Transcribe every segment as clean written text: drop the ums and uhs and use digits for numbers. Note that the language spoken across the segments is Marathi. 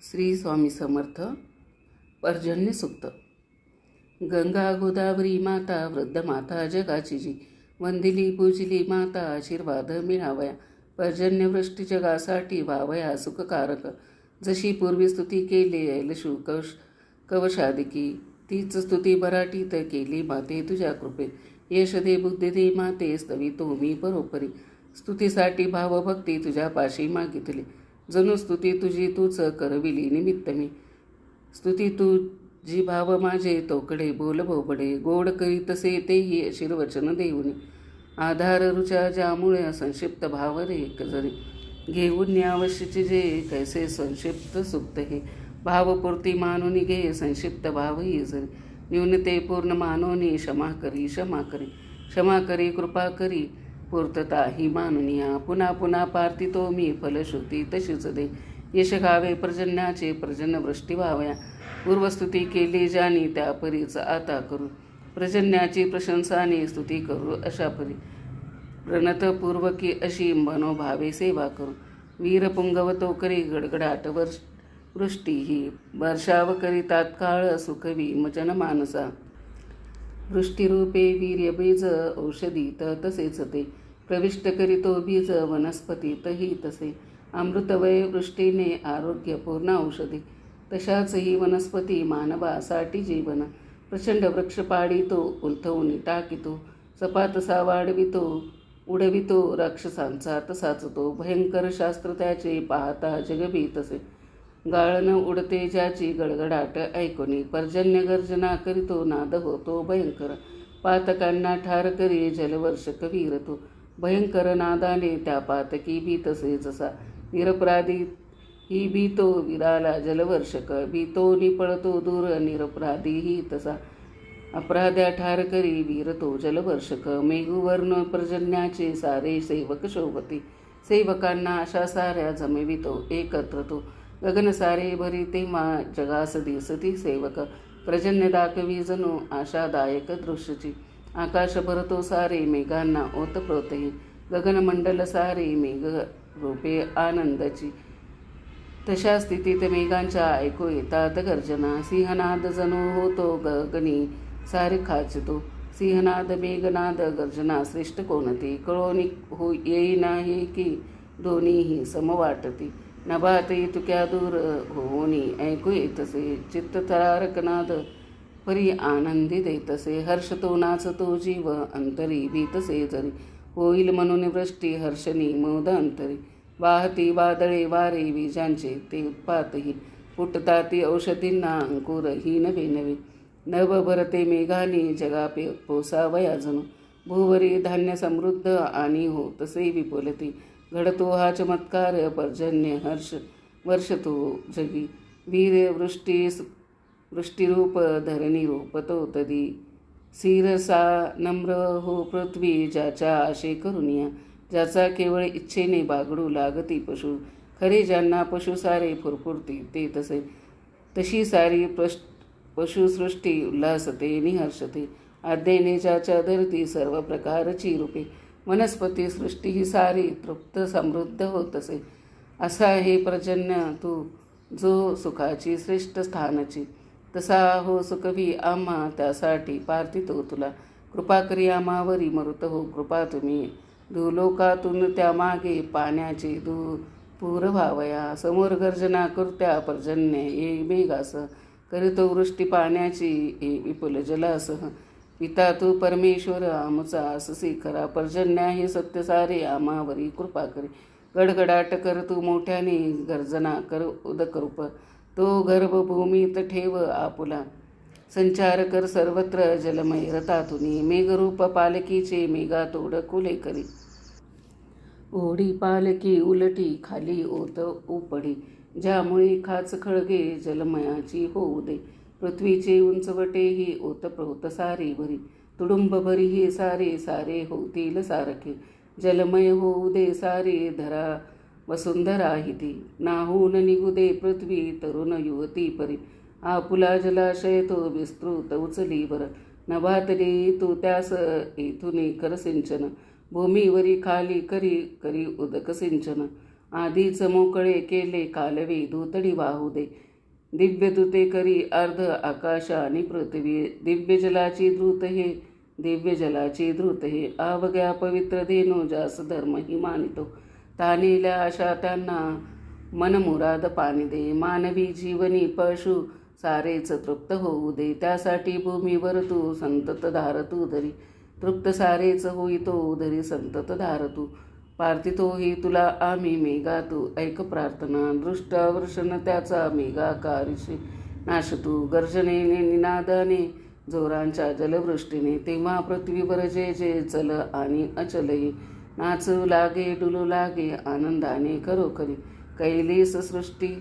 श्री स्वामी समर्थ. पर्जन्य सूक्त. गंगा गोदावरी माता वृद्ध माता जगाची जी, वंदिली पूजिली माता आशीर्वाद मिळावया. पर्जन्यवृष्टी जगासाठी व्हावया सुखकारक. जशी पूर्वी स्तुती केली ऐलशु कवशादिकी, तीच स्तुती बराटीत केली माते तुझ्या कृपे. यश दे बुद्धी दे माते स्तवितो मी परोपरी. स्तुतीसाठी भावभक्ती तुझ्या पाशी मागितली, जणू स्तुती तुझी तूच करविली निमित्त मी. स्तुती तुझी भाव माझे तोकडे बोल बोबडे, गोड करी तसे तेही आशीर्वचन देऊनी. आधार रुचा ज्यामुळे संक्षिप्त भाव रे जरी, घेऊन न्यावश्यची जे कैसे संक्षिप्त सुक्त हे. भावपूर्ती मानून घे संक्षिप्त भावही जरी, न्यूनते पूर्ण मानोनी क्षमा करी क्षमा करी कृपा करी पूर्तता ही मानुनिया. पुन्हा पुन्हा पार्थितो मी फलश्रुती तशीच दे. यश गावे पर्जन्याचे पर्जन्यवृष्टी व्हावया. पूर्वस्तुती केली ज्यानी त्या परीच आता करू, पर्जन्याची प्रशंसाने स्तुती करू अशा परी. प्रणतपूर्वकी अशी मनोभावे सेवा करू. वीर पुंगवतो करी गडगडाट वृष्टी ही, वर्षाव करी तात्काळ सुखवी जनमानसा. वृष्टीरूपे वीर्यबीज औषधीत तसेच ते, प्रविष्ट करीतो बीज वनस्पतीतही तसे. अमृतवय वृष्टीने आरोग्य पूर्ण औषधी, तशाच ही वनस्पती मानवासाठी जीवन. प्रचंड वृक्ष पाडितो उलथवून टाकितो, सपातसा वाढवितो उडवितो राक्षसांचा तसाच तो. भयंकर शास्त्र त्याचे पाहता जगभी तसे, गाळण उडते ज्याची गडगडाट ऐकोनी. पर्जन्य गर्जना करीतो नाद होतो भयंकर, पातकांना ठार करी जलवर्षक वीरतो. भयंकर नादाने त्या पातकी भीतसे जसा, निरपराधी ही भीतो वीराला जलवर्षक. भीतो निपळतो दूर निरपराधीही तसा, अपराध्या ठार करी वीरतो जलवर्षक. मेघुवर्ण पर्जन्याचे सारे सेवक शोभते, सेवकांना अशा साऱ्या जमवितो एकत्र तो. गगन सारे भरी तेव्हा जगास दिसती सेवक, पर्जन्य दाखवी जणू आशादायक दृश्यची. आकाश भरतो सारे मेघांना ओतप्रोतही, गगनमंडल सारे मेघ रूपे आनंदाची. तशा स्थितीत मेघांच्या ऐकू येतात गर्जना, सिंहनाद जणू होतो गगनी सारे खाचतो. सिंहनाद मेघनाद गर्जना श्रेष्ठ कोणती, कळोनी येईना हे की दोन्हीही सम वाटती. नभात तुक्या दूर होऊनी ऐकू येतसे, चित्त थरारकनाद परी आनंदी देतसे. हर्षतो नाचतो जीव अंतरी भीतसे जरी, होईल म्हणून वृष्टी हर्षणी मोद अंतरी. वाहती वादळे वारे बीजांचे ते उत्पातही, फुटताती औषधींना अंकुर ही नवे नवे. नभ भरते मेघाने जगा पोसावया जणू, भूवरी धान्य समृद्ध आणि हो तसे विपुलती. घडतो हा चमत्कार पर्जन्य हर्ष वर्षतो जगी, वीर वृष्टीरूप धरणी रूप तो तदी. सिरसा नम्र हो पृथ्वी ज्याच्या आशे करुनिया, ज्याचा केवळ इच्छेने बागडू लागती पशु. खरे ज्यांना पशु सारे फुरफुरती ते तसे, तशी सारी पशुसृष्टी उल्हासते निहर्षते. आज्ञेने ज्याच्या धरती सर्व प्रकारची रूपे, वनस्पती सृष्टी ही सारी तृप्त समृद्ध होत असे. असा हे पर्जन्य तू जो सुखाची श्रेष्ठ स्थानाची, तसा हो सुखवी आम्हा त्यासाठी पार्थितो तुला. कृपा करी आम्हावरी मरुत हो कृपा तुम्ही, धुलोकातून त्यामागे पाण्याचे पूर व्हावया. समोर गर्जना करत्या पर्जन्य ये मेघास, करीतो वृष्टी पाण्याची ये विपुल जलासह. पिता तू परमेश्वर आमचा अससी खरा, पर्जन्या हे सत्य सारे आम्हावरी कृपा करी. गडगडाट कर तू मोठ्याने गर्जना कर उदकरूप, तो गर्भभूमीत ठेव आपुला. संचार कर सर्वत्र जलमय रथातुनी, मेघरूप पालकीचे मेघातोड कुले करी. ओढी पालकी उलटी खाली ओत उपडी, ज्यामुळे खाच खळगे जलमयाची होऊ दे. पृथ्वीचे उंचवटेही ओतप्रोत सारे भरी, तुडुंब भरी हे सारे सारे होतील सारखे. जलमय होऊ दे सारे धरा वसुंधरा हिती, नाहून निघू दे पृथ्वी तरुण युवती परी. आपुला जलाशय तो विस्तृत उचली वर, नभातले तू त्यास येथुनी कर सिंचन. भूमीवरी खाली करी करी उदक सिंचन, आधीच मोकळे केले कालवे धुतडी वाहू दे. दिव्य दूते करी अर्ध आकाश आणि पृथ्वी. दिव्य जलाची द्रुत हे, दिव्य जलाची द्रुत हे. अवघ्या पवित्र धेनो जास धर्म ही मानितो. तानेल्या आशा त्यांना मनमुराद पाणी दे. मानवी जीवनी पशु सारेच तृप्त होऊ दे. त्यासाठी भूमीवर तू संतत धार तू धरी. तृप्त सारेच होईतो धरी संतत धार तू. प्रार्थितो ही तुला आम्ही मेघा तू ऐक प्रार्थना. दृष्टावर्षण त्याचा मेघाकारिशी नाश तू. गर्जनेने निनादाने जोरांच्या जलवृष्टीने. तेव्हा पृथ्वीवर जे जे चल आणि अचलही नाचू लागे डुलू लागे आनंदाने खरोखरी. कैलीस सृष्टी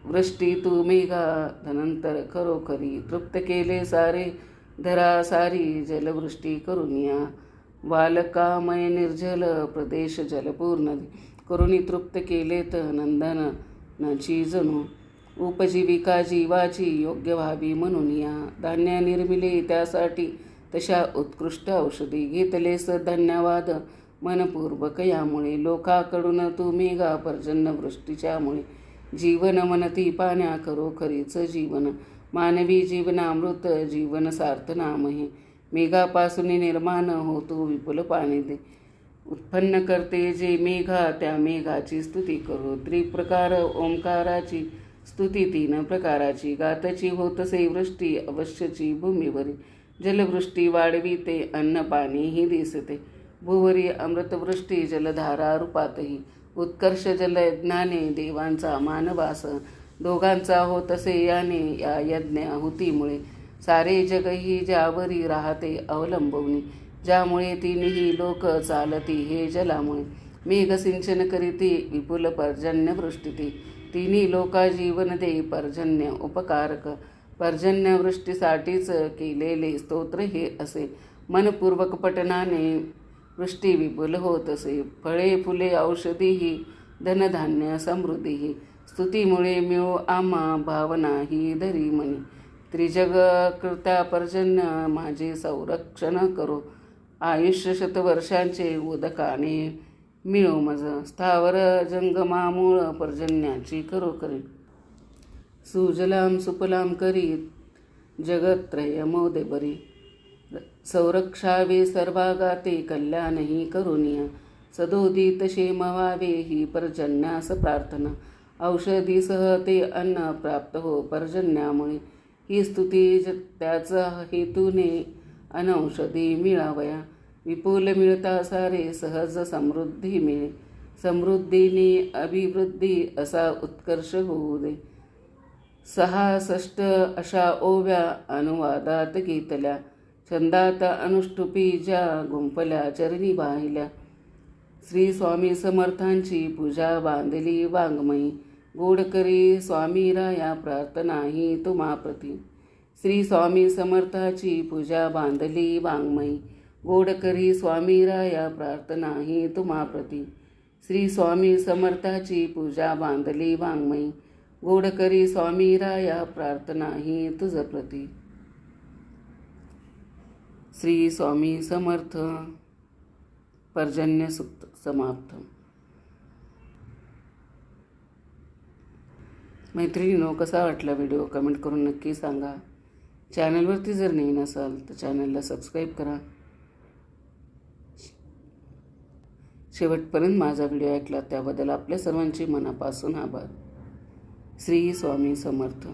वृष्टी तू मेघा धनंतर खरोखरी. तृप्त केले सारे धरा सारी जलवृष्टी करुनिया. बालकामय निर्जल प्रदेश जलपूर्ण करुणी तृप्त केलेत नंदन नाची जणू. उपजीविका जीवाची योग्य व्हावी म्हणून या. धान्य निर्मिले त्यासाठी तशा उत्कृष्ट औषधी. घेतलेस धन्यवाद मनपूर्वक यामुळे. लोकाकडून तू मेघा पर्जन्य वृष्टीच्यामुळे. जीवन मनती पाण्या खरोखरीच जीवन. मानवी जीवनामृत जीवन सार्थ नाम हे. मेघापासून निर्माण होतो विपुल पाणी दे. उत्पन्न करते जे मेघा त्या मेघाची स्तुती करू. त्रिप्रकार ओंकाराची स्तुती 3 प्रकाराची. गातची होतसे वृष्टी अवश्यची भूमीवरी. जलवृष्टी वाढविते अन्न पाणी ही दिसते. भूवरी अमृतवृष्टी जलधारा रूपातही. उत्कर्ष जलयज्ञाने देवांचा मानवास. दोघांचा होतसे याने या यज्ञाहुतीमुळे. सारे जगही ज्यावरी राहते अवलंबवनी. ज्यामुळे तिन्ही लोक चालती हे जलामुळे. मेघ सिंचन करीती विपुल पर्जन्य वृष्टीती. तिन्ही लोका जीवन दे पर्जन्य उपकारक. पर्जन्य वृष्टीसाठीच केलेले स्तोत्र हे असे. मनपूर्वक पठनाने वृष्टी विपुल होत असे. फळे फुले औषधीही धनधान्य समृद्धीही. स्तुतीमुळे मिळो आम्हा भावना ही धरी मनी. त्रिजगकृत्या पर्जन्य माझे संरक्षण करो. आयुष्य शतवर्षांचे उदकाने मिळो मज. स्थावर जंगमामूळ पर्जन्याची खरोखरी. सुजलाम सुफलाम करीत जगत्रय मोदे बरी. संरक्षावे सर्वागाते कल्याणही करुनिया. सदोदित क्षेम व्हावे ही पर्जन्यास प्रार्थना. औषधीसह ते अन्न प्राप्त हो पर्जन्यामुळे. ही स्तुती त्याचा हेतूने अनौषधी मिळावया. विपुल मिळता सारे सहज समृद्धी मिळे. समृद्धीने अभिवृद्धी असा उत्कर्ष होऊ दे. 66 अशा ओव्या अनुवादात घेतल्या. छंदात अनुष्टुपी ज्या गुंफल्या चरणी वाहिल्या. श्री स्वामी समर्थांची पूजा बांधली वाङ्मयी. गोडकरी स्वामी राया प्रार्थना ही तुम्हाप्रती. श्री स्वामी समर्थाची पूजा बांधली वाङ्मयी. गोडकरी स्वामी राया प्रार्थना ही तुम्हाप्रती. श्री स्वामी समर्थाची पूजा बांधली वाङ्मयी. गोडकरी स्वामी राया प्रार्थना ही तुझ प्रती. श्री स्वामी समर्थ. पर्जन्य सूक्त समाप्त. मैत्रिणींनो, कसा वाटला व्हिडिओ कमेंट करून नक्की सांगा. चॅनलवरती जर नवीन असाल तर चॅनलला सबस्क्राईब करा. शेवटपर्यंत माझा व्हिडिओ ऐकला त्याबद्दल आपल्या सर्वांचे मनापासून आभार. श्री स्वामी समर्थ.